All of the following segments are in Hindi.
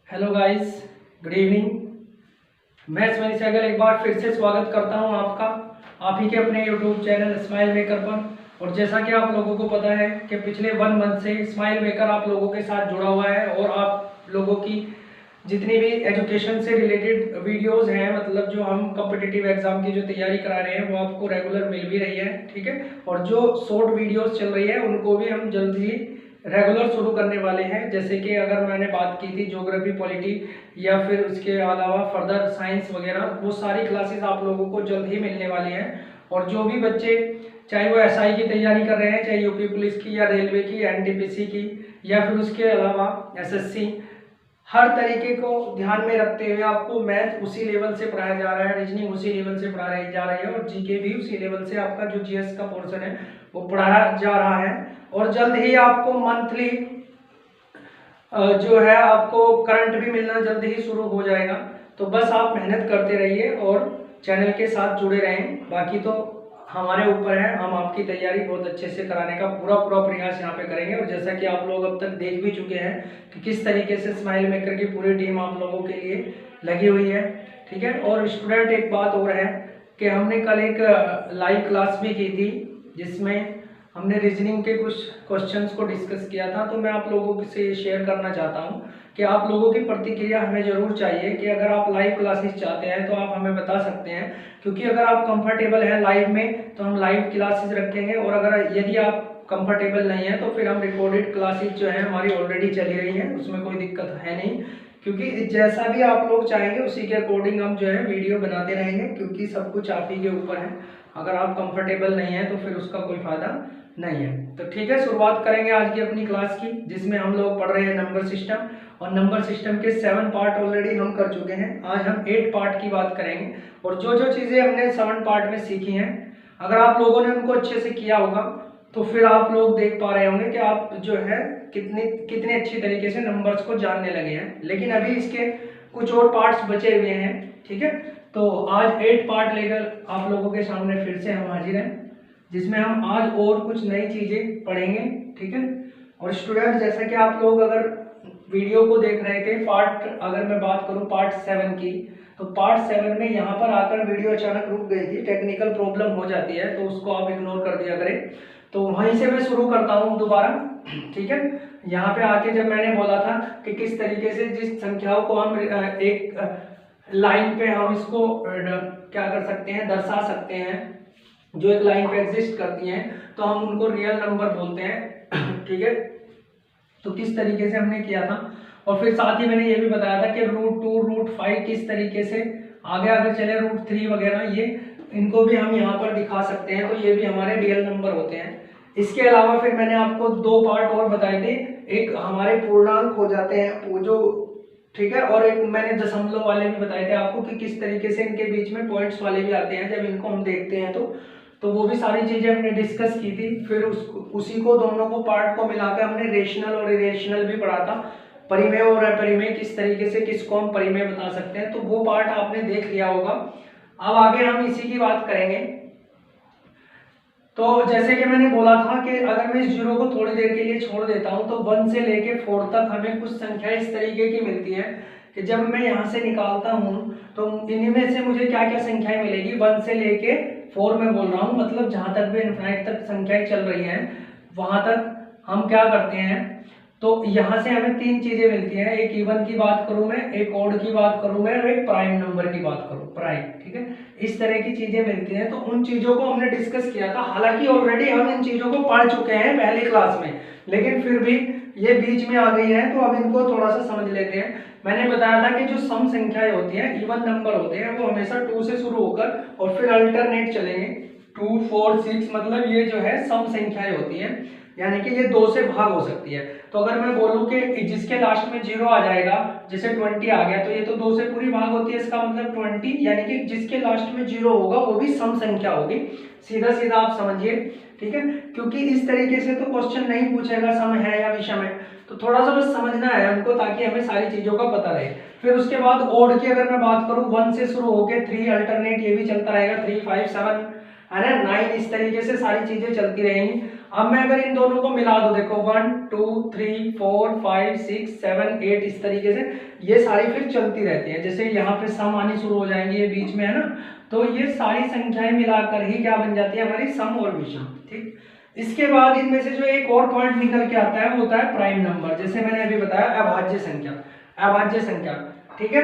Hello guys, good evening. मैं स्माइल सैगल एक बार फिर से स्वागत करता हूं आपका आप ही के अपने यूट्यूब चैनल स्माइल मेकर पर। और जैसा कि आप लोगों को पता है कि पिछले 1 मंथ से स्माइल मेकर आप लोगों के साथ जुड़ा हुआ है और आप लोगों की जितनी भी एजुकेशन से रिलेटेड वीडियोस हैं, मतलब जो हम कॉम्पिटिटिव एग्जाम की जो तैयारी करा रहे हैं वो आपको रेगुलर मिल भी रही है, ठीक है। और जो शॉर्ट वीडियोस चल रही है उनको भी हम जल्द ही रेगुलर शुरू करने वाले हैं। जैसे कि अगर मैंने बात की थी ज्योग्राफी, पॉलिटी या फिर उसके अलावा फर्दर साइंस वगैरह, वो सारी क्लासेस आप लोगों को जल्द ही मिलने वाली हैं। और जो भी बच्चे चाहे वो एसआई की तैयारी कर रहे हैं, चाहे यूपी पुलिस की या रेलवे की, एनटीपीसी की या फिर उसके अलावा एसएससी, हर तरीके को ध्यान में रखते हुए आपको मैथ उसी लेवल से पढ़ाया जा रहा है, रीजनिंग उसी लेवल से पढ़ाई जा रही है और जीके भी उसी लेवल से आपका जो जीएस का पोर्शन है वो पढ़ाया जा रहा है। और जल्द ही आपको मंथली जो है आपको करंट भी मिलना जल्द ही शुरू हो जाएगा। तो बस आप मेहनत करते रहिए और चैनल के साथ जुड़े रहें। बाकी तो हमारे ऊपर है, हम आपकी तैयारी बहुत अच्छे से कराने का पूरा पूरा प्रयास यहाँ पे करेंगे। और जैसा कि आप लोग अब तक देख भी चुके हैं कि किस तरीके से स्माइल मेकर की पूरी टीम आप लोगों के लिए लगी हुई है, ठीक है। और स्टूडेंट, एक बात और है कि हमने कल एक लाइव क्लास भी की थी जिसमें हमने रीजनिंग के कुछ क्वेश्चंस को डिस्कस किया था। तो मैं आप लोगों से शेयर करना चाहता हूं कि आप लोगों की प्रतिक्रिया हमें ज़रूर चाहिए कि अगर आप लाइव क्लासेस चाहते हैं तो आप हमें बता सकते हैं, क्योंकि अगर आप कंफर्टेबल हैं लाइव में तो हम लाइव क्लासेस रखेंगे, और अगर यदि आप कंफर्टेबल नहीं है तो फिर हम रिकॉर्डेड क्लासेस जो है हमारी ऑलरेडी चली रही है, उसमें कोई दिक्कत है नहीं। क्योंकि जैसा भी आप लोग चाहेंगे उसी के अकॉर्डिंग हम जो है वीडियो बनाते रहेंगे, क्योंकि सब कुछ आप ही के ऊपर है। अगर आप कंफर्टेबल नहीं है तो फिर उसका कोई फायदा नहीं है। तो ठीक है, शुरुआत करेंगे आज की अपनी क्लास की, जिसमें हम लोग पढ़ रहे हैं नंबर सिस्टम। और नंबर सिस्टम के 7 पार्ट ऑलरेडी हम कर चुके हैं। आज हम 8 पार्ट की बात करेंगे। और जो जो चीज़ें हमने 7 पार्ट में सीखी हैं, अगर आप लोगों ने उनको अच्छे से किया होगा तो फिर आप लोग देख पा रहे होंगे कि आप जो है कितने अच्छी तरीके से नंबर्स को जानने लगे हैं। लेकिन अभी इसके कुछ और पार्ट्स बचे हुए हैं, ठीक है। तो आज 8 पार्ट लेकर आप लोगों के सामने फिर से हम हाजिर हैं, जिसमें हम आज और कुछ नई चीज़ें पढ़ेंगे, ठीक है। और स्टूडेंट, जैसा कि आप लोग अगर वीडियो को देख रहे थे, अगर मैं बात करूं पार्ट 7 की, तो पार्ट 7 में यहाँ पर आकर वीडियो अचानक रुक गई थी, टेक्निकल प्रॉब्लम हो जाती है तो उसको आप इग्नोर कर दिया करें। तो वहीं से मैं शुरू करता हूँ दोबारा, ठीक है। यहाँ पे आके जब मैंने बोला था कि किस तरीके से जिस संख्याओं को हम एक लाइन पे हम इसको क्या कर सकते हैं, दर्शा सकते हैं, जो एक लाइन पे एग्जिस्ट करती हैं, तो हम उनको रियल नंबर बोलते हैं, ठीक है। तो किस तरीके से हमने किया था, और फिर साथ ही मैंने ये भी बताया था कि √2 √5 किस तरीके से आगे आगे चले, √3 वगैरह, ये इनको भी हम यहाँ पर दिखा सकते हैं। तो ये भी हमारे रियल नंबर होते हैं। इसके अलावा फिर मैंने आपको 2 पार्ट और बताए थे, एक हमारे पूर्णांक हो जाते हैं वो जो, ठीक है, और एक मैंने दशमलव वाले भी बताए थे आपको कि किस तरीके से इनके बीच में पॉइंट्स वाले भी आते हैं जब इनको हम देखते हैं। तो वो भी सारी चीजें हमने डिस्कस की थी। फिर उसी को दोनों को पार्ट को मिलाकर हमने रेशनल और इरेशनल भी पढ़ा था, परिमेय और अपरिमेय, किस तरीके से किसको हम परिमेय बता सकते हैं। तो वो पार्ट आपने देख लिया होगा। अब आगे हम इसी की बात करेंगे। तो जैसे कि मैंने बोला था कि अगर मैं इस जीरो को थोड़ी देर के लिए छोड़ देता हूं तो 1 से लेके 4 तक हमें कुछ संख्या इस तरीके की मिलती है कि जब मैं यहां से निकालता हूं तो इनमें से मुझे क्या क्या संख्याएं मिलेगी। 1 से लेके 4 में बोल रहा हूं, मतलब जहां तक भी इनफाइनाइट तक संख्याएं चल रही हैं वहां तक हम क्या करते हैं, तो यहाँ से हमें 3 चीजें मिलती हैं। एक इवन की बात करूं मैं, एक ऑड की बात करूं मैं, और एक प्राइम नंबर की बात करूं, प्राइम, ठीक है। इस तरह की चीजें मिलती हैं। तो उन चीजों को हमने डिस्कस किया था, हालांकि ऑलरेडी हम इन चीजों को पढ़ चुके हैं पहली क्लास में, लेकिन फिर भी ये बीच में आ गई है तो अब इनको थोड़ा सा समझ लेते हैं। मैंने बताया था कि जो सम संख्याएं होती हैं, इवन नंबर होते हैं, वो हमेशा 2 से शुरू होकर और फिर अल्टरनेट चलेंगे 2 4 6, मतलब ये जो है सम संख्याएं होती हैं, यानी कि ये 2 से भाग हो सकती है। तो अगर मैं बोलूं कि जिसके लास्ट में 0 आ जाएगा, जैसे 20 आ गया, तो ये तो 2 से पूरी भाग होती है, इसका मतलब 20, यानी कि जिसके लास्ट में 0 होगा वो भी सम संख्या होगी। सीधा सीधा आप समझिए, ठीक है। क्योंकि इस तरीके से तो क्वेश्चन नहीं पूछेगा सम है या विषम है, तो थोड़ा सा बस समझना है हमको ताकि हमें सारी चीजों का पता रहे। फिर उसके बाद ओड की अगर मैं बात करूं, 1 से शुरू होकर 3 अल्टरनेट ये भी चलता रहेगा, 3 5 7 है ना, 9, इस तरीके से सारी चीजें चलती रहेंगी। अब मैं अगर इन दोनों को मिला दूं, देखो 1 2 3 4 5 6 7 8 इस तरीके से ये सारी फिर चलती रहती है। जैसे यहाँ पे सम आनी शुरू हो जाएंगी, ये बीच में है ना, तो ये सारी संख्याएं मिलाकर ही क्या बन जाती है हमारी सम और विषम। ठीक, इसके बाद इनमें से जो एक और पॉइंट निकल के आता है वो होता है प्राइम नंबर। जैसे मैंने अभी बताया अभाज्य संख्या, अभाज्य संख्या, ठीक है।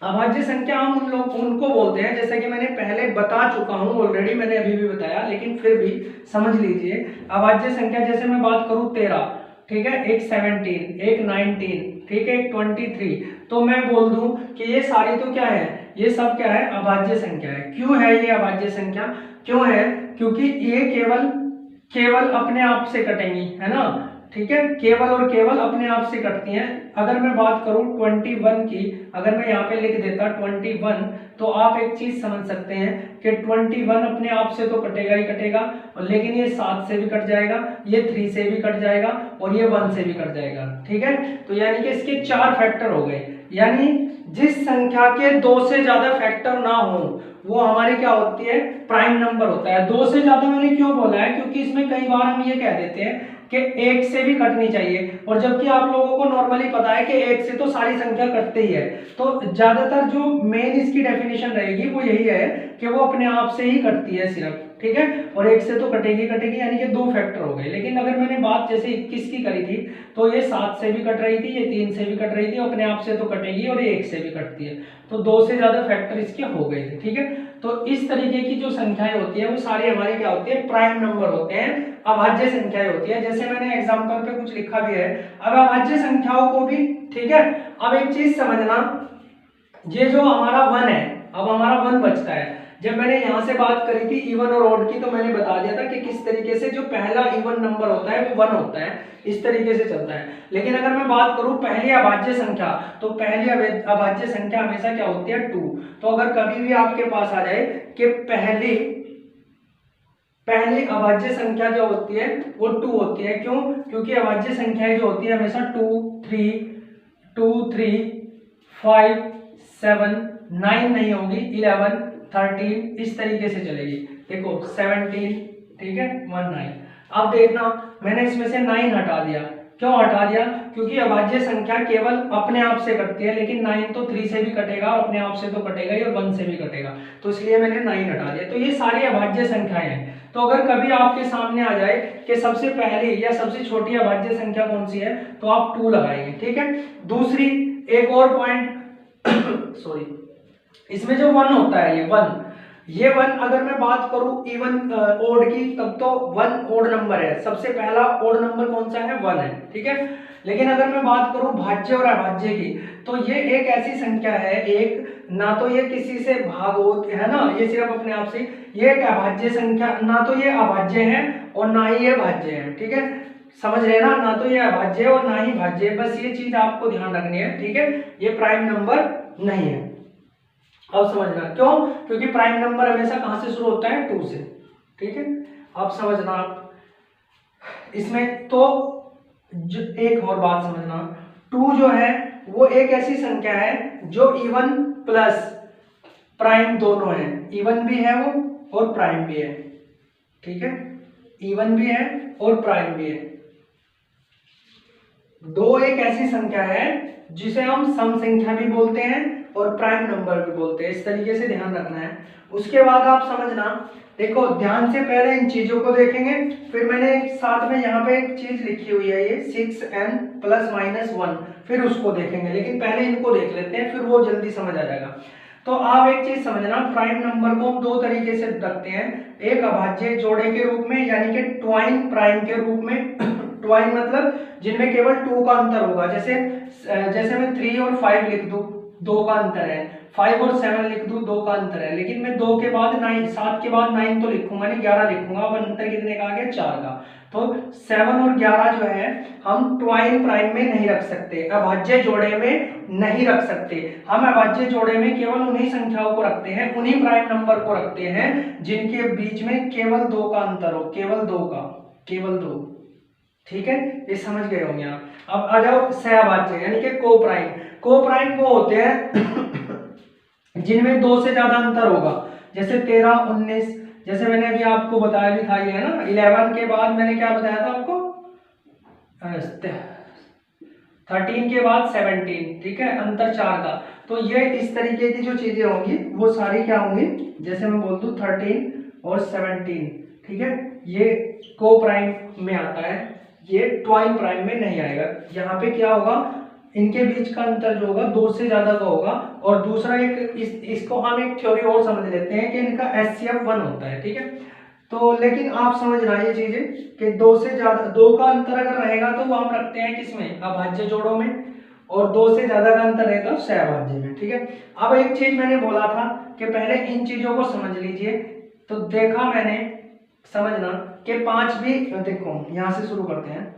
अभाज्य संख्या हम उनको बोलते हैं, जैसे कि मैंने पहले बता चुका हूं ऑलरेडी, मैंने अभी भी बताया, लेकिन फिर भी समझ लीजिए। अभाज्य संख्या जैसे मैं बात करूं 13, ठीक है, एक 17, एक 19, ठीक है, एक 23, तो मैं बोल दूं कि ये सारी तो क्या है, ये सब क्या है, अभाज्य संख्या है। क्यों है ये अभाज्य संख्या, क्यों है, क्योंकि ये केवल अपने आप से कटेंगी, है ना, ठीक है, केवल और केवल अपने आप से कटती हैं। अगर मैं बात करूं 21 की, अगर मैं यहाँ पे लिख देता 21, तो आप एक चीज समझ सकते हैं कि 21 अपने आप से तो कटेगा ही कटेगा, और लेकिन ये 7 से भी कट जाएगा, ये 3 से भी कट जाएगा, और ये 1 से भी कट जाएगा, ठीक है। तो यानी कि इसके 4 फैक्टर हो गए। यानी जिस संख्या के 2 से ज्यादा फैक्टर ना हो वो हमारी क्या होती है, प्राइम नंबर होता है। 2 से ज्यादा मैंने क्यों बोला है, क्योंकि इसमें कई बार हम ये कह देते हैं कि 1 से भी कटनी चाहिए, और जबकि आप लोगों को नॉर्मली पता है कि 1 से तो सारी संख्या कटती ही है। तो ज्यादातर जो मेन इसकी डेफिनेशन रहेगी वो यही है कि वो अपने आप से ही कटती है सिर्फ, ठीक है, और 1 से तो कटेगी कटेगी, यानी कि 2 फैक्टर हो गए। लेकिन अगर मैंने बात जैसे 21 की करी थी, तो ये 7 से भी कट रही थी, ये 3 से भी कट रही थी, अपने आप से तो कटेगी, और ये 1 से भी कटती है, तो 2 से ज्यादा फैक्टर इसके हो गए थे, ठीक है। तो इस तरीके की जो संख्याएं होती है वो सारी हमारी क्या होती है, प्राइम नंबर होते हैं, अभाज्य संख्याएं होती है। जैसे मैंने एग्जांपल पे कुछ लिखा भी है। अब अभाज्य संख्याओं को भी, ठीक है, अब एक चीज समझना, ये जो हमारा 1 है, अब हमारा 1 बचता है। जब मैंने यहां से बात करी थी इवन और ऑड की, तो मैंने बता दिया था कि किस तरीके से जो पहला इवन नंबर होता है वो 1 होता है, इस तरीके से चलता है। लेकिन अगर मैं बात करूं पहली अभाज्य संख्या, तो पहली अभाज्य संख्या हमेशा क्या होती है, 2। तो अगर कभी भी आपके पास आ जाए कि पहली अभाज्य संख्या जो होती है वो 2 होती है, क्यों, क्योंकि अभाज्य संख्याएं जो होती है हमेशा 2 3 5 7 9 नहीं होगी, 11 13 इस तरीके से चलेगी। देखो 17, ठीक है, 19। अब देखना मैंने इसमें से 9 हटा दिया, क्यों हटा दिया, क्योंकि अभाज्य संख्या केवल अपने आप से कटती है, लेकिन 9 तो 3 से भी कटेगा, अपने आप से तो कटेगा ही, और 1 से भी कटेगा, तो इसलिए मैंने 9 हटा दिया। तो ये सारी अभाज्य संख्याएं हैं। तो अगर कभी आपके सामने आ जाए कि सबसे पहली या सबसे छोटी अभाज्य संख्या कौन सी है, तो आप 2 लगाएंगे, ठीक है। दूसरी एक और पॉइंट सॉरी, इसमें जो 1 होता है, ये 1 अगर मैं बात करूं इवन ओड की, तब तो 1 ओड नंबर है, सबसे पहला ओड नंबर कौन सा है, 1 है, ठीक है। लेकिन अगर मैं बात करूं भाज्य और अभाज्य की, तो ये एक ऐसी संख्या है, एक ना तो ये किसी से भाग है ना, ये सिर्फ अपने आप से, ये एक अभाज्य संख्या, ना तो ये अभाज्य है और ना ही ये भाज्य है, ठीक है, समझ रहे ना, ना तो ये अभाज्य और ना ही भाज्य, बस ये चीज आपको ध्यान रखनी है, ठीक है। ये प्राइम नंबर नहीं है। अब समझना क्यों, क्योंकि प्राइम नंबर हमेशा कहां से शुरू होता है, 2 से, ठीक है। अब समझना आप इसमें तो एक और बात समझना, 2 जो है वो एक ऐसी संख्या है जो इवन प्लस प्राइम दोनों है, इवन भी है वो और प्राइम भी है, ठीक है, इवन भी है और प्राइम भी है। 2 एक ऐसी संख्या है जिसे हम सम संख्या भी बोलते हैं और प्राइम नंबर भी बोलते हैं, इस तरीके से ध्यान रखना है। उसके बाद आप समझना, देखो ध्यान से पहले इन चीजों को देखेंगे, फिर मैंने साथ में यहाँ पे एक चीज लिखी हुई है, ये 6n ± 1, फिर उसको देखेंगे, लेकिन पहले इनको देख लेते हैं, फिर वो जल्दी समझ आ जाएगा। तो आप एक चीज समझना, प्राइम नंबर को हम 2 तरीके से रखते हैं, एक अभाज्य जोड़े के रूप में, यानी कि ट्वाइन प्राइम के रूप में। ट्वाइन मतलब जिनमें केवल 2 का अंतर होगा, जैसे मैं 3 और 5 लिख दूं, 2 का अंतर है, 5 और 7 लिख दूं, 2 का अंतर है, लेकिन मैं 2 के बाद 9, 7 के बाद 9 तो लिखूंगा नहीं, 11 लिखूंगा। अब अंतर कितने का आ गया, 4 का। तो 7 और 11 जो है हम ट्वाइन प्राइम में नहीं रख सकते, अभाज्य जोड़े में नहीं रख सकते। हम अभाज्य जोड़े में केवल उन्हीं संख्याओं को रखते हैं, उन्हीं प्राइम नंबर को रखते हैं जिनके बीच में केवल 2 का अंतर हो, केवल 2, ठीक है, ये समझ गए होंगे आप। अब आ जाओ सहअभाज्य, यानी कि को-प्राइम वो होते हैं जिनमें 2 से ज्यादा अंतर होगा, जैसे 13, 19, जैसे मैंने अभी आपको बताया भी था, ये है ना 11 के बाद मैंने क्या बताया था आपको, 13 के बाद 17, ठीक है, अंतर 4 का। तो ये इस तरीके की जो चीजें होंगी वो सारी क्या होंगी, जैसे मैं बोल दूं 13 और 17, ठीक है, ये को प्राइम में आता है, ये ट्वाइन प्राइम में नहीं आएगा। यहाँ पे क्या होगा, इनके बीच का अंतर जो होगा 2 से ज्यादा का होगा। और दूसरा एक इसको हम एक थ्योरी और समझ लेते हैं कि इनका HCF 1 होता है, ठीक है। तो लेकिन आप समझना ये चीजें कि 2 से ज्यादा, 2 का अंतर अगर रहेगा तो वो हम रखते हैं किसमें, अभाज्य जोड़ों में, और 2 से ज्यादा का अंतर रहेगा तो सहभाज्य में, ठीक है। अब एक चीज मैंने बोला था कि पहले इन चीजों को समझ लीजिए। तो देखा मैंने, समझना कि 5 भी, देखो यहां से शुरू करते हैं,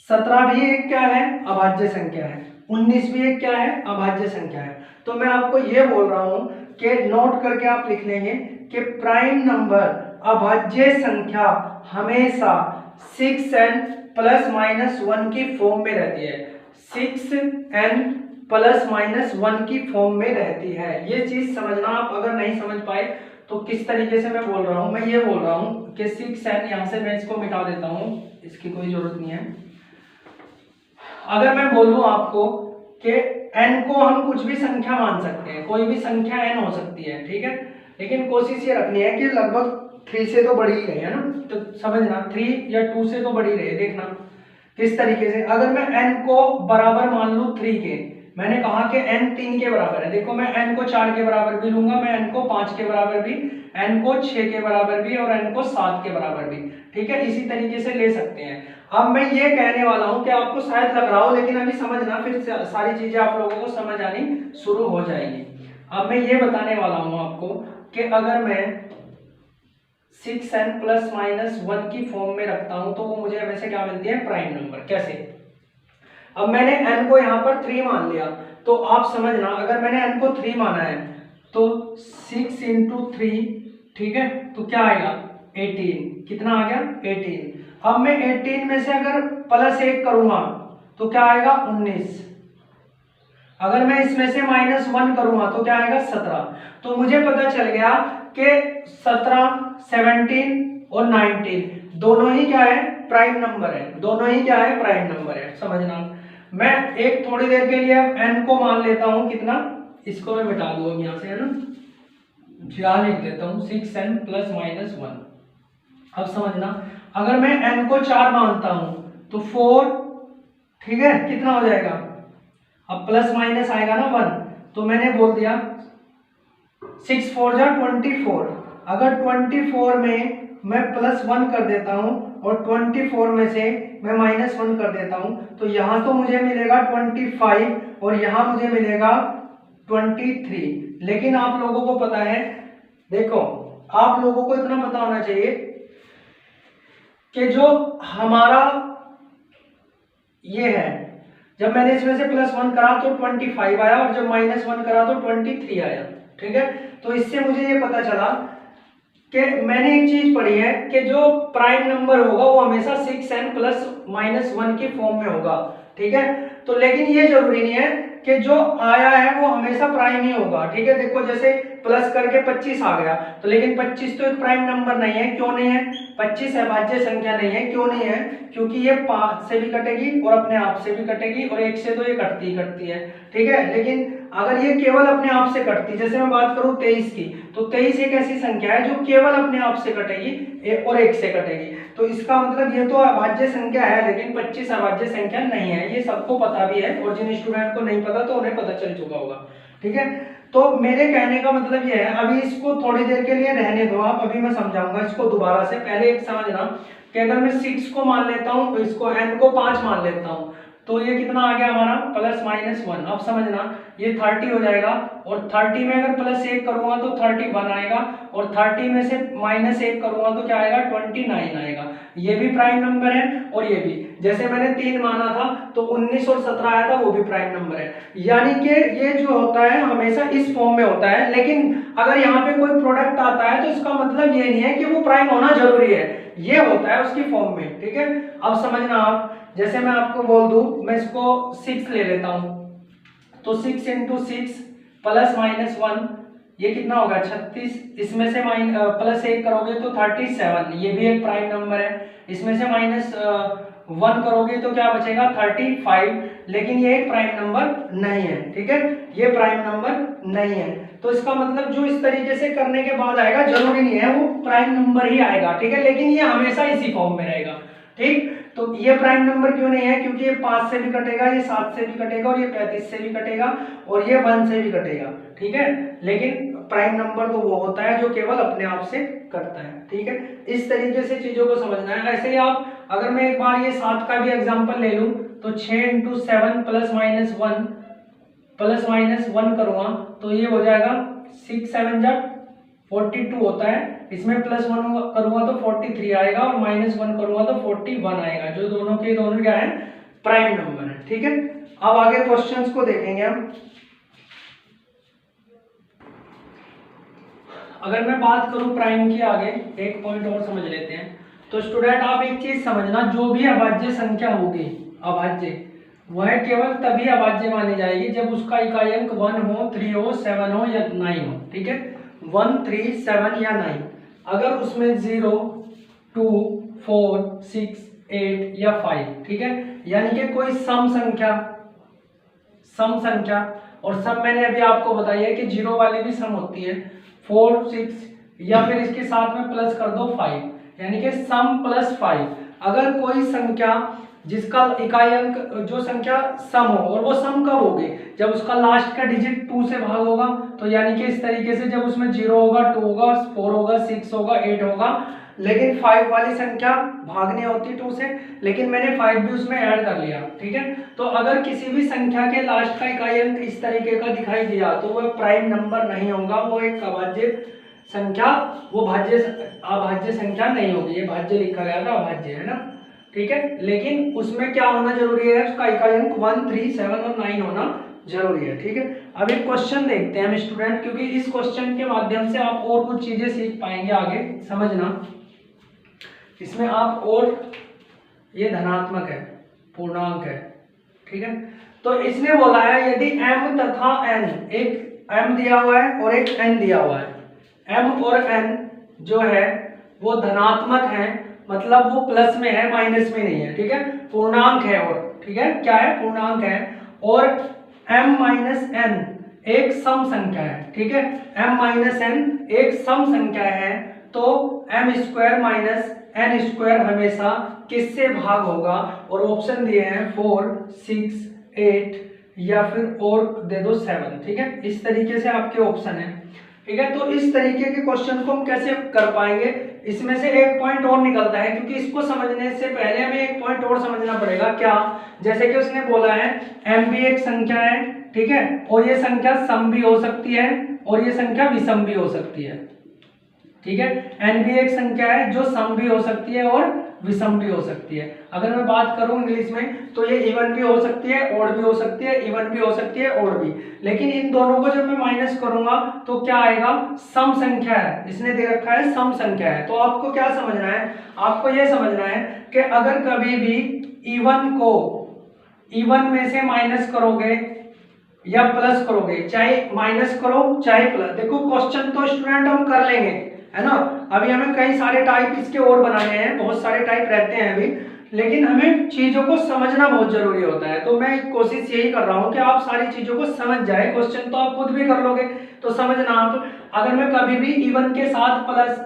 17 भी एक क्या है, अभाज्य संख्या है, 19 भी एक क्या है, अभाज्य संख्या है। तो मैं आपको ये बोल रहा हूं कि नोट करके आप लिख लेंगे कि प्राइम नंबर अभाज्य संख्या हमेशा 6n प्लस माइनस 1 की फॉर्म में रहती है, 6n प्लस माइनस 1 की फॉर्म में रहती है। ये चीज समझना, आप अगर नहीं समझ पाए तो किस तरीके से मैं बोल रहा हूं, मैं ये बोल रहा हूं कि 6n, यहां से मैं इसको मिटा देता हूं, इसकी कोई जरूरत नहीं है। अगर मैं बोलूं आपको कि n को हम कुछ भी संख्या मान सकते हैं, कोई भी संख्या n हो सकती है, ठीक है, लेकिन कोशिश ये रखनी है कि लगभग 3 से तो बड़ी ही रहे, है ना। तो समझना 3 या 2 से तो बड़ी रहे। देखना किस तरीके से, अगर मैं n को बराबर मान लूं 3 के, मैंने कहा कि n 3 के बराबर है, देखो मैं n को 4 के बराबर भी लूंगा, मैं n को 5 के बराबर भी, n को 6 के बराबर भी और n को 7 के बराबर भी, ठीक है, इसी तरीके से ले सकते हैं। अब मैं ये कहने वाला हूं कि आपको शायद लग रहा हो, लेकिन अभी समझना, फिर सारी चीजें आप लोगों को समझ आनी शुरू हो जाएगी। अब मैं ये बताने वाला हूं आपको कि अगर मैं 6n प्लस माइनस 1 की फॉर्म में रखता हूं तो वो मुझे हमेशा क्या मिलती है, प्राइम नंबर। कैसे, अब मैंने n को यहां पर 3 मान लिया, तो आप समझना अगर मैंने n को 3 माना है तो 6 इंटू 3, ठीक है, तो क्या आएगा 18, कितना आ गया 18। अब मैं 18 में से अगर प्लस 1 करूंगा तो क्या आएगा 19, अगर मैं इसमें से माइनस 1 करूंगा तो क्या आएगा 17। तो मुझे पता चल गया कि 17, 17 और 19 दोनों ही क्या है, प्राइम नंबर है, दोनों ही क्या है, प्राइम नंबर है। समझना, मैं एक थोड़ी देर के लिए n को मान लेता हूं, कितना, इसको मैं मिटा दूंगा यहां से, है ना, यहां लिख देता हूं 6n प्लस माइनस 1। अब समझना, अगर मैं n को 4 मानता हूं तो 4, ठीक है, कितना हो जाएगा, अब प्लस माइनस आएगा ना 1, तो मैंने बोल दिया 6 4 जा 24। अगर 24 में मैं प्लस 1 कर देता हूं और 24 में से मैं माइनस 1 कर देता हूं तो यहां तो मुझे मिलेगा 25 और यहां मुझे मिलेगा 23। लेकिन आप लोगों को पता है, देखो आप लोगों को इतना पता होना चाहिए कि जो हमारा ये है, जब मैंने इसमें से प्लस 1 करा तो 25 आया और जब माइनस 1 करा तो 23 आया, ठीक है। तो इससे मुझे ये पता चला कि मैंने एक चीज पढ़ी है कि जो प्राइम नंबर होगा वो हमेशा 6n प्लस माइनस 1 की फॉर्म में होगा, ठीक है। तो लेकिन ये जरूरी नहीं है कि जो आया है वो हमेशा प्राइम ही होगा, ठीक है। देखो जैसे प्लस करके 25 आ गया, तो लेकिन 25 तो एक प्राइम नंबर नहीं है। क्यों नहीं है, 25 अभाज्य संख्या नहीं है। क्यों नहीं है, क्योंकि ये 5 से भी कटेगी और अपने आप से भी कटेगी और 1 से तो ये कटती है, ठीक है। लेकिन अगर ये केवल अपने आप से कटती, जैसे मैं बात करूं 23 की, तो 23 एक ऐसी संख्या है जो केवल अपने आप से कटेगी और 1 से कटेगी। तो इसका मतलब ये तो अभाज्य संख्या है, लेकिन 25 अभाज्य संख्या नहीं है। ये सबको पता भी है और जिन स्टूडेंट को नहीं पता तो उन्हें पता चल चुका होगा, ठीक है। तो मेरे कहने का मतलब ये है, अभी इसको थोड़ी देर के लिए रहने दो आप, अभी मैं समझाऊंगा इसको दोबारा से। पहले एक समझना कि अगर मैं 6 को मान लेता हूं तो इसको n को 5 मान लेता हूं तो ये कितना आ गया हमारा, प्लस माइनस 1। अब समझना ये 30 हो जाएगा और 30 में अगर प्लस 1 करूंगा तो 31 आएगा और 30 में से माइनस 1 करूंगा तो क्या आएगा, 29 आएगा। ये भी प्राइम नंबर है और ये भी, जैसे मैंने 3 माना था तो 19 और 17 आया था, वो भी प्राइम नंबर है। यानी कि ये जो होता है हमेशा इस फॉर्म में होता है। लेकिन अगर यहाँ पे कोई प्रोडक्ट आता है तो इसका मतलब ये नहीं है कि वो प्राइम होना जरूरी है, ये होता है उसकी फॉर्म में, ठीक है। अब समझना आप, जैसे मैं आपको बोल दूं, मैं इसको 6 ले लेता हूं तो 6 इंटू 6 प्लस माइनस 1, ये कितना होगा 36, इसमें से प्लस 1 करोगे तो 37, ये भी एक प्राइम नंबर है। इसमें से -1 करोगे तो क्या बचेगा 35, लेकिन ये एक प्राइम नंबर नहीं है। ठीक है, ये प्राइम नंबर नहीं है। तो इसका मतलब जो इस तरीके से करने के बाद आएगा, जरूरी नहीं है वो प्राइम नंबर ही आएगा। ठीक है, लेकिन ये हमेशा इसी फॉर्म में रहेगा। ठीक, तो ये प्राइम नंबर क्यों नहीं है, क्योंकि ये 5 से भी कटेगा, ये 7 से भी कटेगा, और ये 35 से भी कटेगा, और ये 1 से भी कटेगा। ठीक है, लेकिन प्राइम नंबर तो वो होता है जो केवल अपने आप से कटता है। ठीक है, इस तरीके से चीजों को समझना है। ऐसे ही आप अगर मैं एक बार ये 7 का भी एग्जांपल ले लूं तो 6 × 7 +- 1 करूंगा तो ये हो जाएगा 6 × 7 = 42 होता है। इसमें +1 करूंगा तो 43 आएगा, और -1 करूंगा तो 41 आएगा, जो दोनों के दोनों क्या है प्राइम नंबर है। ठीक है, अब आगे क्वेश्चंस को देखेंगे हम। अगर मैं बात करूं प्राइम की, आगे एक पॉइंट और समझ लेते हैं। तो स्टूडेंट आप एक चीज समझना, जो भी अभाज्य संख्या होगी, अभाज्य, वह केवल तभी अभाज्य मानी जाएगी जब उसका इकाई अंक 1 हो, 3 हो, 7 हो या 9 हो। ठीक है, 1, 3, 7 या 9। अगर उसमें 0, 2, 4, 6, 8 या 5, ठीक है, यानी कि कोई सम संख्या, और सम मैंने अभी आपको बताई है कि 0 वाली भी सम होती है, 4, 6, या फिर इसके साथ में प्लस कर दो 5, यानी कि सम +5। अगर कोई संख्या जिसका इकाई अंक, जो संख्या सम हो, और वो सम कब होगी, जब उसका लास्ट का डिजिट 2 से भाग होगा, तो यानी कि इस तरीके से जब उसमें 0 होगा, 2 होगा, 4 होगा, 6 होगा, 8 होगा, लेकिन 5 वाली संख्या भागनी होती 2 से, लेकिन मैंने 5 भी उसमें ऐड कर लिया। ठीक है, तो अगर किसी भी संख्या के लास्ट का इकाई अंक इस तरीके का दिखाई दिया तो वह प्राइम नंबर नहीं होगा, वो एक अभाज्य संख्या, वो अभाज्य संख्या नहीं होगी। ये भाज्य लिखा गया था, अभाज्य है ना। ठीक है, लेकिन उसमें क्या होना जरूरी है, उसका इकाई अंक 1, 3, 7 और 9 होना जरूरी है। ठीक है, अब एक क्वेश्चन देखते हैं हम स्टूडेंट, क्योंकि इस क्वेश्चन के माध्यम से आप और कुछ चीजें सीख पाएंगे आगे। समझना, इसमें आप, और ये धनात्मक है, पूर्णांक है। ठीक है, तो इसने बोला है यदि m तथा n, एक m दिया हुआ है और एक n दिया हुआ है, m और n जो है वो धनात्मक है, मतलब वो प्लस में है, माइनस में नहीं है। ठीक है, पूर्णांक है, और ठीक है क्या है, पूर्णांक है, और m - n एक सम संख्या है। ठीक है, m - n एक सम संख्या है, तो m² - n² हमेशा किससे भाग होगा, और ऑप्शन दिए हैं 4, 6, 8 या फिर और दे दो 7। ठीक है, इस तरीके से आपके ऑप्शन है। ठीक है, तो इस तरीके के क्वेश्चन को हम कैसे कर पाएंगे, इसमें से एक पॉइंट और निकलता है, क्योंकि इसको समझने से पहले हमें एक पॉइंट और समझना पड़ेगा। क्या, जैसे कि उसने बोला है m भी एक संख्या है, ठीक है, और ये संख्या सम भी हो सकती है, और ये संख्या विषम भी हो सकती है। ठीक है, n भी एक संख्या है जो सम भी हो सकती है और विषम भी हो सकती है। अगर मैं बात करूं इंग्लिश में तो ये इवन भी हो सकती है, ऑड भी हो सकती है, इवन भी हो सकती है, ऑड भी। लेकिन इन दोनों को जब मैं माइनस करूंगा तो क्या आएगा, सम संख्या है, इसने दे रखा है सम संख्या है। तो आपको क्या समझना है, आपको यह समझना है कि अगर कभी भी इवन को इवन में से माइनस करोगे या प्लस करोगे, चाहे माइनस करो चाहे प्लस, देखो क्वेश्चन तो स्टूडेंट हम कर लेंगे, है ना। अभी हमें कई सारे टाइप इसके और बनाने हैं, बहुत सारे टाइप रहते हैं अभी, लेकिन हमें चीजों को समझना बहुत जरूरी होता है। तो मैं कोशिश यही कर रहा हूं कि आप सारी चीजों को समझ जाए। क्वेश्चन तो आप खुद भी कर लोगे, तो समझना आप। अगर मैं कभी भी इवन के साथ प्लस,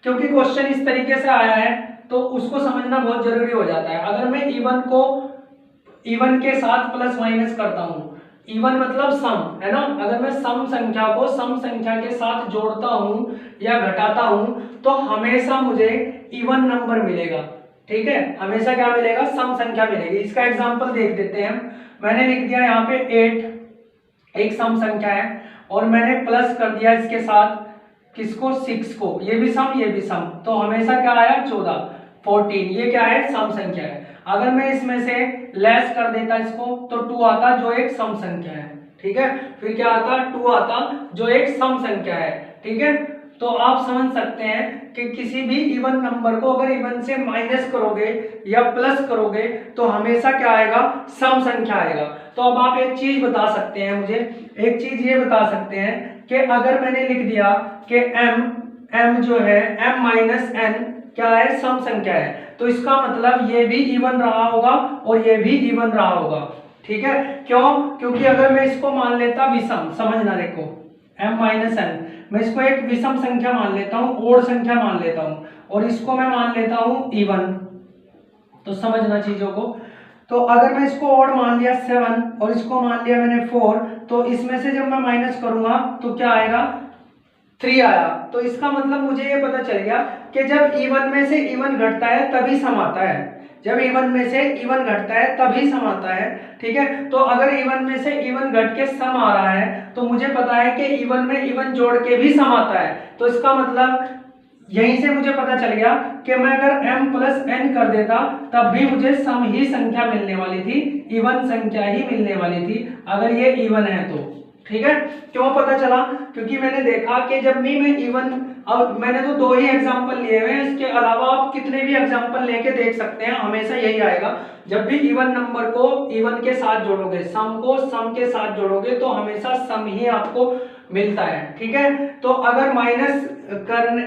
क्योंकि क्वेश्चन इस तरीके से आया है तो उसको समझना बहुत जरूरी हो जाता है। अगर मैं इवन को इवन के साथ प्लस माइनस करता हूं, इवन मतलब सम, है ना। अगर मैं सम संख्या को सम संख्या के साथ जोड़ता हूं या घटाता हूं तो हमेशा मुझे इवन नंबर मिलेगा। ठीक है, हमेशा क्या मिलेगा, सम संख्या मिलेगी। इसका एग्जांपल देख देते हैं। मैंने लिख दिया यहाँ पे 8 एक सम संख्या है, और मैंने प्लस कर दिया इसके साथ किसको, 6 को, ये भी सम ये भी सम, तो हमेशा क्या आया 14, 14, ये क्या है, सम संख्या है। अगर मैं इसमें से लेस कर देता इसको तो 2 आता जो एक सम संख्या है। ठीक है, फिर क्या आता, 2 आता जो एक सम संख्या है। ठीक है, तो आप समझ सकते हैं कि किसी भी इवन नंबर को अगर इवन से माइनस करोगे या प्लस करोगे तो हमेशा क्या आएगा, सम संख्या आएगा। तो अब आप एक चीज बता सकते हैं मुझे, एक चीज ये बता सकते हैं कि अगर मैंने लिख दिया कि m जो है m माइनस n क्या है, सम संख्या है, तो इसका मतलब ये भी इवन रहा होगा और ये भी इवन रहा होगा। ठीक है, क्यों? क्योंकि अगर मैं इसको मान लेता विषम, समझना देखो m माइनस n, मैं इसको एक विषम संख्या मान लेता हूं, ओड संख्या मान लेता हूं, और इसको मैं मान लेता हूं इवन, तो समझना चीजों को। तो अगर मैं इसको ओड मान लिया 7 और इसको मान लिया मैंने 4, तो इसमें से जब मैं माइनस करूंगा तो क्या आएगा, 3 आया। तो इसका मतलब मुझे ये पता चल गया कि जब इवन में से इवन घटता है तभी सम आता है, जब इवन में से इवन घटता है तभी सम आता है। ठीक है, तो अगर इवन में से इवन घट के सम आ रहा है तो मुझे पता है कि इवन में इवन जोड़ के भी सम आता है। तो इसका मतलब यहीं से मुझे पता चल गया कि मैं अगर m प्लस n कर देता तब भी मुझे सम ही संख्या मिलने वाली थी, इवन संख्या ही मिलने वाली थी अगर ये इवन है तो। ठीक है, क्यों पता चला? क्योंकि मैंने देखा कि जब भी मैं इवन, अब मैंने तो 2 ही एग्जांपल लिए हुए हैं, इसके अलावा आप कितने भी एग्जांपल लेके देख सकते हैं, हमेशा यही आएगा। जब भी इवन नंबर को इवन के साथ जोड़ोगे, सम को सम के साथ जोड़ोगे तो हमेशा सम ही आपको मिलता है। ठीक है, तो अगर माइनस करने,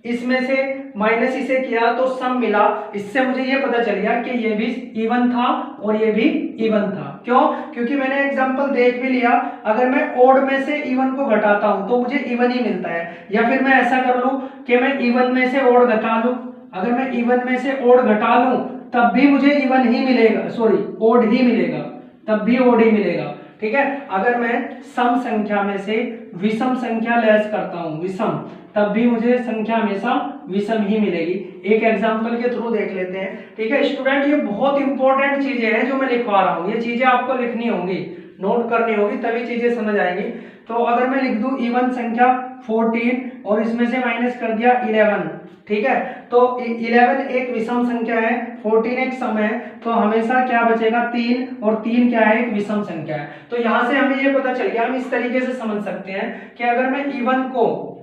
इसमें से माइनस इसे किया तो सम मिला, इससे मुझे ये पता चल गया कि ये भी इवन था और ये भी इवन था। क्यों? क्योंकि मैंने एग्जांपल देख भी लिया, अगर मैं ओड में से इवन को घटाता हूं तो मुझे इवन ही मिलता है, या फिर मैं ऐसा कर लूं कि मैं इवन में से ओड घटा लूं, अगर मैं इवन में से ओड घटा लूं तब भी मुझे इवन ही मिलेगा, सॉरी ओड ही मिलेगा, तब भी ओड ही मिलेगा। ठीक है, अगर मैं सम संख्या में से विषम संख्या लेस करता हूं, विषम, तब भी मुझे संख्या हमेशा विषम ही मिलेगी। एक एग्जांपल के थ्रू देख लेते हैं। ठीक है स्टूडेंट, ये बहुत इंपॉर्टेंट चीजें हैं जो मैं लिखवा रहा हूँ, ये चीजें आपको लिखनी होंगी, नोट करनी होगी, तभी चीजें समझ आएंगी। तो अगर मैं लिख दूं इवन संख्या 14 और इसमें से माइनस कर दिया 11, ठीक है, तो 11 एक विषम संख्या है, 14 एक सम है, तो हमेशा क्या बचेगा 3, और 3 क्या है, एक विषम संख्या है। तो यहां से हमें ये पता चल गया, हम इस तरीके से समझ सकते हैं कि अगर मैं इवन को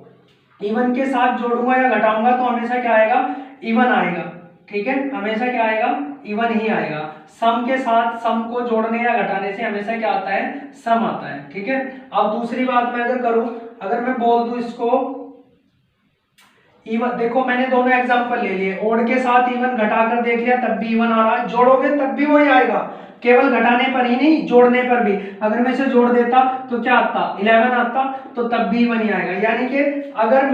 इवन के साथ जोड़ूंगा या घटाऊंगा तो हमेशा क्या आएगा, इवन आएगा। ठीक है, हमेशा क्या आएगा, इवन ही आएगा। सम के साथ सम को जोड़ने या घटाने से हमेशा क्या आता है, सम आता है। ठीक है, अब दूसरी बात मैं अगर करूं, अगर मैं बोल दूं इसको इवन, देखो मैंने दोनों एग्जांपल ले लिए, ओड के साथ इवन घटाकर देख लिया तब भी इवन आ रहा है, जोड़ोगे तब भी वही आएगा, केवल घटाने पर ही नहीं जोड़ने पर भी। अगर मैं इसे जोड़ देता तो क्या आता, 11 आता, तो तब भी इवन ही आएगा। यानी कि अगर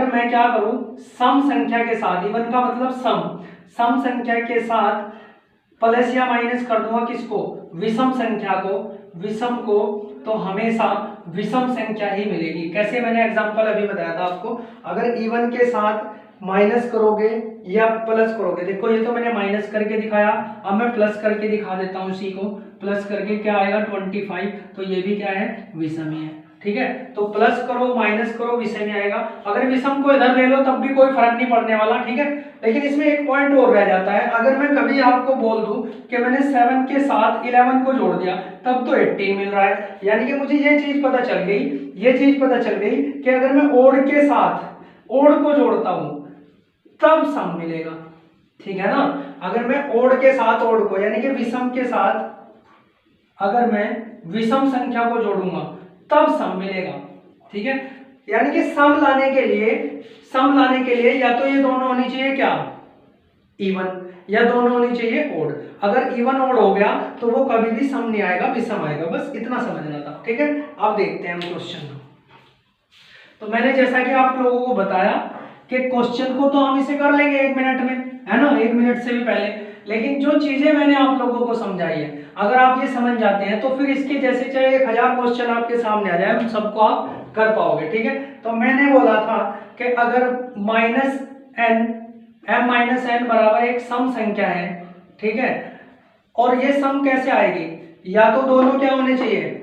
मैं क्या करूं, सम संख्या के साथ, इवन का मतलब सम संख्या के साथ प्लस या माइनस कर दूंगा किसको, विषम संख्या को, विषम को, तो हमेशा विषम संख्या ही मिलेगी। कैसे, मैंने एग्जांपल अभी बताया था आपको, अगर इवन के साथ माइनस करोगे या प्लस करोगे, देखो ये तो मैंने माइनस करके दिखाया, अब मैं प्लस करके दिखा देता हूं, इसी को प्लस करके क्या आएगा 25, तो ये भी क्या है, विषम ही है। ठीक है, तो प्लस करो माइनस करो विषम ही आएगा। अगर विषम को इधर ले लो तब भी कोई फर्क नहीं पड़ने वाला। ठीक है, लेकिन इसमें एक पॉइंट और रह जाता है, अगर मैं कभी आपको बोल दूं कि मैंने 7 के साथ 11 को जोड़ दिया तब तो 18 मिल रहा है, यानी कि मुझे ये चीज पता चल गई, कि अगर मैं ओड के साथ ओड को जोड़ता हूं तब सम मिलेगा। ठीक है ना, अगर मैं ओड के साथ ओड को, यानी कि विषम के साथ अगर मैं विषम संख्या को जोड़ूंगा तब सम मिलेगा। ठीक है, यानी कि सम लाने के लिए या तो ये दोनों होनी चाहिए क्या, इवन, या दोनों होनी चाहिए ओड। अगर इवन ओड हो गया तो वो कभी भी सम नहीं आएगा, विषम आएगा, बस इतना समझना था। ठीक है, अब देखते हैं हम क्वेश्चन को। तो मैंने जैसा कि आप लोगों को बताया कि क्वेश्चन को तो हम इसे कर लेंगे 1 मिनट में, है ना, 1 मिनट से भी पहले, लेकिन जो चीजें मैंने आप लोगों को समझाई है, अगर आप ये समझ जाते हैं तो फिर इसके जैसे चाहे 1000 क्वेश्चन आपके सामने आ जाए, उन सबको आप कर पाओगे। ठीक है, तो मैंने बोला था कि अगर m माइनस n बराबर एक सम संख्या है, ठीक है, और ये सम कैसे आएगी, या तो दोनों क्या होने चाहिए,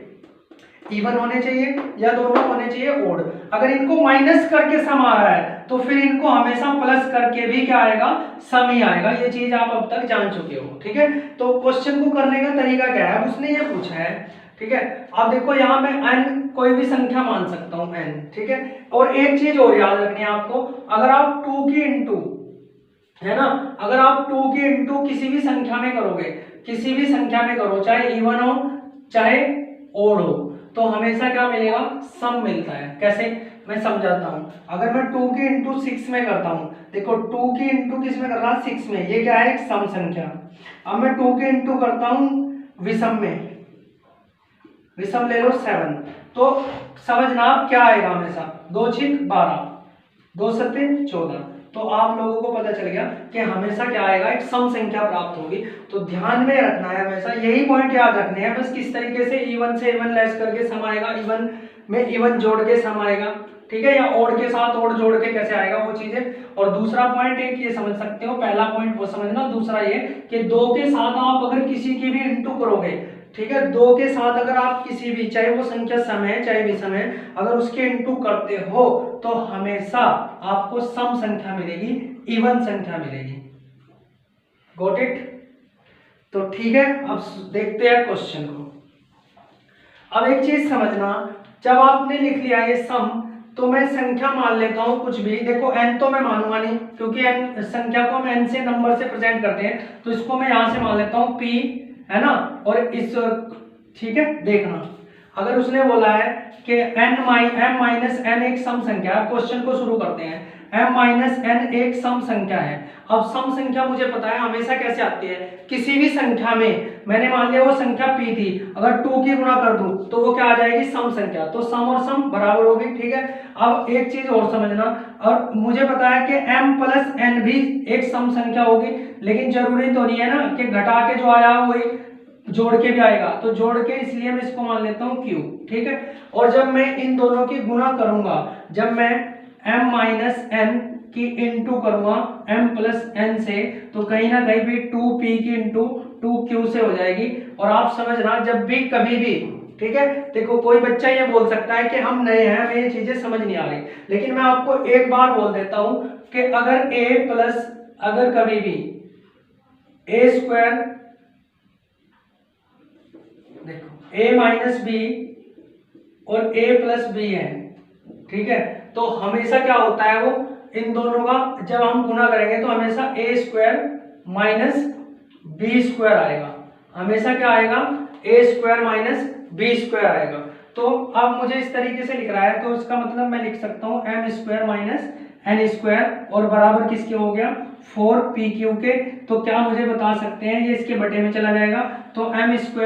इवन होने चाहिए, या दोनों होने चाहिए ओड। अगर इनको माइनस करके सम आ रहा है तो फिर इनको हमेशा प्लस करके भी क्या आएगा, सम ही आएगा। ये चीज आप अब तक जान चुके हो। ठीक है, तो क्वेश्चन को करने का तरीका क्या है, उसने ये पूछा है। ठीक है, अब देखो यहाँ मैं n कोई भी संख्या मान सकता हूँ n, ठीक है, और एक चीज और याद रखनी है आपको, अगर आप 2 की इंटू, है ना, अगर आप 2 की इंटू किसी भी संख्या में करोगे, चाहे इवन हो चाहे ओड हो, तो हमेशा क्या मिलेगा, सम मिलता है। कैसे, मैं समझाता हूँ। अगर मैं 2 की इंटू 6 में करता हूँ, देखो 2 की इंटू किस में कर रहा, 6 में, ये क्या है, एक सम संख्या। अब मैं 2 की इंटू करता हूँ विषम में, विषम ले लो 7, तो समझना आप क्या आएगा हमेशा, 2 6 12, 2 7 14। तो आप लोगों को पता चल गया कि हमेशा क्या आएगा, एक सम संख्या प्राप्त होगी। तो ध्यान में रखना है, हमेशा यही पॉइंट याद रखने हैं बस, किस तरीके से इवन से इवन लेस करके सम आएगा, इवन में इवन जोड़ के सम आएगा, ठीक है, या ओड के साथ ओड जोड़ के कैसे आएगा वो चीजें। और दूसरा पॉइंट एक ये समझ सकते हो, पहला पॉइंट वो समझना, दूसरा ये कि 2 के साथ आप अगर किसी की भी इंटू करोगे, ठीक है, 2 के साथ अगर आप किसी भी, चाहे वो संख्या सम है चाहे विषम है, अगर उसके इंटू करते हो तो हमेशा आपको सम संख्या मिलेगी, इवन संख्या मिलेगी। Got it? तो ठीक है, अब देखते हैं क्वेश्चन को। अब एक चीज समझना, जब आपने लिख लिया ये सम, तो मैं संख्या मान लेता हूं कुछ भी, देखो n तो मैं मानूंगा नहीं, क्योंकि n संख्या को हम n से नंबर से प्रेजेंट करते हैं, तो इसको मैं यहां से मान लेता हूं p, है ना, और इस, ठीक है, देखना अगर उसने बोला है कि m माइनस n एक सम संख्या है, क्वेश्चन को शुरू करते हैं, m माइनस n एक सम संख्या है। अब सम संख्या मुझे पता है हमेशा कैसे आती है, किसी भी संख्या में, मैंने मान लिया वो संख्या p थी, अगर 2 की गुणा कर दूं तो वो क्या आ जाएगी, सम संख्या, तो सम और सम बराबर होगी, ठीक है। अब एक चीज और समझना, और मुझे पता है कि m प्लस n भी एक सम संख्या होगी, लेकिन जरूरी तो नहीं है ना कि घटा के जो आया वही जोड़ के भी आएगा, तो जोड़ के इसलिए मैं इसको मान लेता हूं q, ठीक है। और जब मैं इन दोनों की गुणा करूंगा, जब मैं m माइनस n की इंटू करूंगा m प्लस n से, तो कहीं ना कहीं भी 2p की इंटू 2q से हो जाएगी। और आप समझना, जब भी कभी भी, ठीक है, देखो कोई बच्चा ये बोल सकता है कि हम नए हैं, हमें ये चीजें समझ नहीं आ रही, लेकिन मैं आपको एक बार बोल देता हूं कि अगर a प्लस, अगर कभी भी a स्क्वायर, देखो a माइनस बी और a प्लस बी है, ठीक है, तो हमेशा क्या होता है, वो इन दोनों का जब हम गुणा करेंगे तो हमेशा a square minus B square आएगा, हमेशा क्या आएगा, a square minus B square आएगा। तो अब मुझे इस तरीके से लिख रहा है, तो इसका मतलब मैं लिख सकता हूँ m square minus n square, और बराबर किसके हो गया, 4pq के। तो क्या मुझे बता सकते हैं, ये इसके बटे में चला जाएगा, तो m स्क्वायर